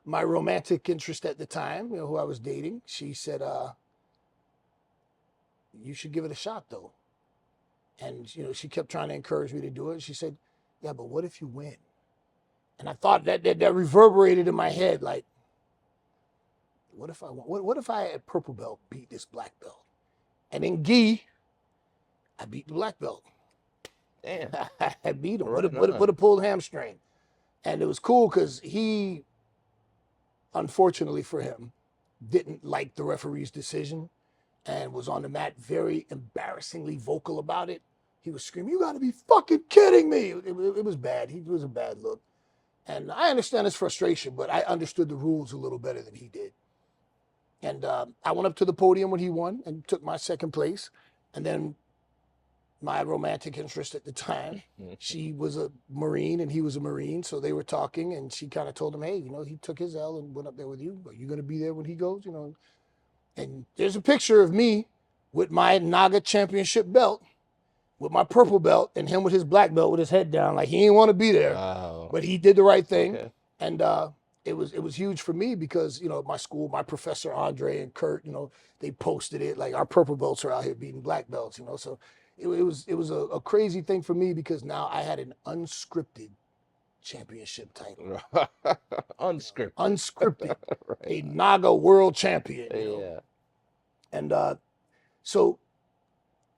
my romantic interest at the time, who I was dating, she said, you should give it a shot though. And, she kept trying to encourage me to do it. She said, yeah, but what if you win? And I thought that reverberated in my head. Like, what if I won? What if I at purple belt beat this black belt? And in gi, I beat the black belt. Damn. I beat him Right with a pulled hamstring. And it was cool because he, unfortunately for him, didn't like the referee's decision and was on the mat very embarrassingly vocal about it. He was screaming, "You got to be fucking kidding me." It was bad. It was a bad look. And I understand his frustration, but I understood the rules a little better than he did. And I went up to the podium when he won and took my second place. And then my romantic interest at the time, she was a Marine and he was a Marine. So they were talking and she kind of told him, hey, he took his L and went up there with you. Are you going to be there when he goes? And there's a picture of me with my NAGA championship belt, with my purple belt, and him with his black belt with his head down. Like he didn't want to be there, but he did the right thing. Okay. And it was huge for me because, my school, my professor, Andre and Kurt, they posted it like our purple belts are out here beating black belts, so it was a crazy thing for me because now I had an unscripted championship title. Unscripted. Right. A NAGA world champion. Yeah. And so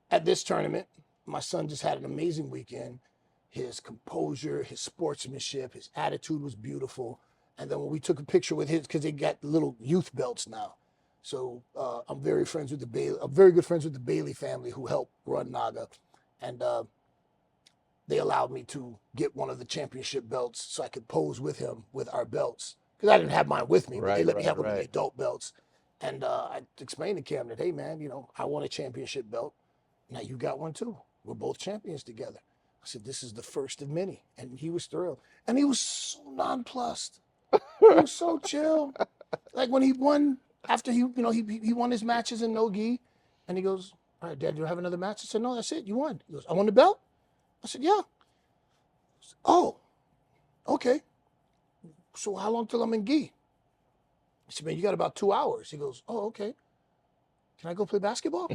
at this tournament, my son just had an amazing weekend. His composure, his sportsmanship, his attitude was beautiful. And then when we took a picture with his, because they got little youth belts now. So I'm very good friends with the Bailey family who helped run NAGA. And they allowed me to get one of the championship belts so I could pose with him with our belts. Because I didn't have mine with me, but they let me have one of the adult belts. And I explained to Cam that, hey, man, I won a championship belt. Now you got one too. We're both champions together. I said, this is the first of many. And he was thrilled. And he was so nonplussed. He was so chill. Like when he won, after he won his matches in no-gi, and he goes, all right, Dad, do you have another match? I said, no, that's it. You won. He goes, I won the belt? I said, yeah. Said, oh, okay. So how long till I'm in gi? I said, man, you got about 2 hours. He goes, oh, okay. Can I go play basketball?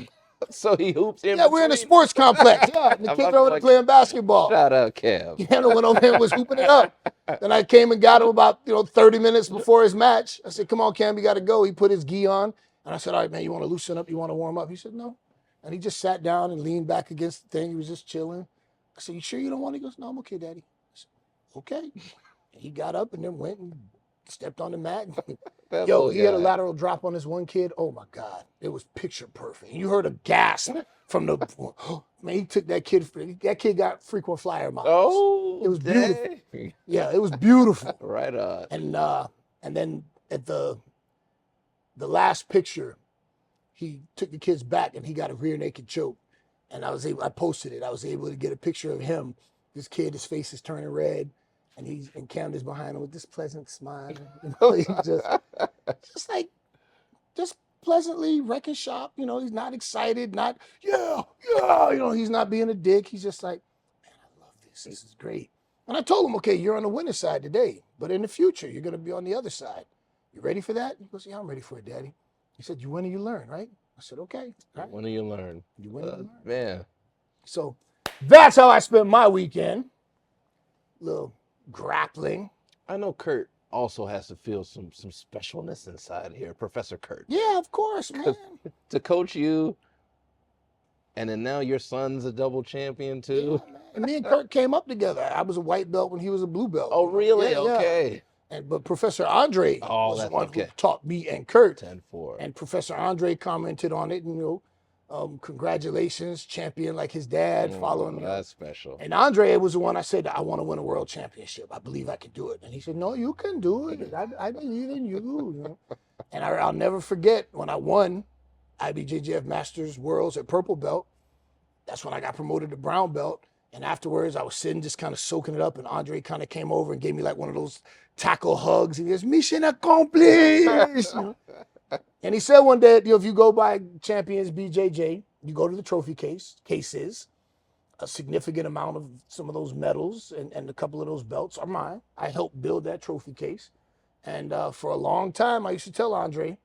So he hoops in. Yeah, we're in a sports complex. Yeah, and the kids are over there playing basketball. Shout out, Kev. Yeah, I went over there and was hooping it up. Then I came and got him about 30 minutes before his match. I said, come on, Cam, you got to go. He put his gi on. And I said, all right, man, you want to loosen up? You want to warm up? He said, no. And he just sat down and leaned back against the thing. He was just chilling. I said, you sure you don't want to? He goes, no, I'm okay, Daddy. I said, okay. And he got up and then went and stepped on the mat. Yo, he had a lateral drop on this one kid. Oh, my God. It was picture perfect. You heard a gasp from the man. He took that kid. That kid got frequent flyer miles. Oh, it was beautiful. Yeah, it was beautiful. Right on. And then at the last picture, he took the kid's back and he got a rear naked choke. And I posted it. I was able to get a picture of him. This kid, his face is turning red. And Cam is behind him with this pleasant smile. He's just pleasantly wrecking shop. He's not excited, not, he's not being a dick. He's just like, man, I love this. This is great. And I told him, okay, you're on the winner's side today, but in the future, you're going to be on the other side. You ready for that? He goes, yeah, I'm ready for it, Daddy. He said, you win or you learn, right? I said, okay. Right. You win or you learn. You win or you learn. Man. So that's how I spent my weekend. Little grappling. I know Kurt also has to feel some specialness inside here, Professor Kurt. Yeah, of course, man. To coach you, and then now your son's a double champion too. Yeah, man. And me and Kurt came up together. I was a white belt when he was a blue belt. Oh, really? Yeah, okay. Yeah. But Professor Andre was the one who taught me and Kurt. 10-4. And Professor Andre commented on it, and congratulations, champion like his dad, following. That's special. And Andre was the one I said, I want to win a world championship. I believe I can do it. And he said, no, you can do it. I believe in you. And I'll never forget when I won IBJJF Masters Worlds at purple belt. That's when I got promoted to brown belt. And afterwards, I was sitting just kind of soaking it up. And Andre kind of came over and gave me like one of those tackle hugs. He goes, mission accomplished. And he said one day, if you go by Champions BJJ, you go to the trophy cases, a significant amount of some of those medals and a couple of those belts are mine. I helped build that trophy case. And for a long time, I used to tell Andre,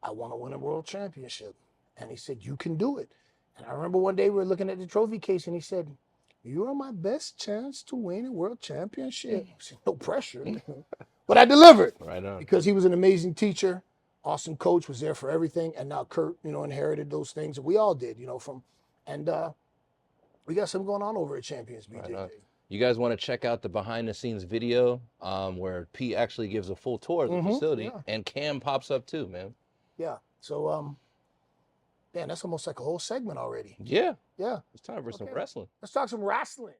I want to win a world championship. And he said, you can do it. And I remember one day we were looking at the trophy case and he said, you are my best chance to win a world championship. I said, no pressure. But I delivered. Right on. Because he was an amazing teacher, awesome coach, was there for everything. And now Kurt, inherited those things. And we all did, and we got something going on over at Champions BJJ. Right. You guys want to check out the behind the scenes video where Pete actually gives a full tour of the facility, and Cam pops up too, man. Yeah. So, man, that's almost like a whole segment already. Yeah. Yeah. It's time for some wrestling. Let's talk some wrestling.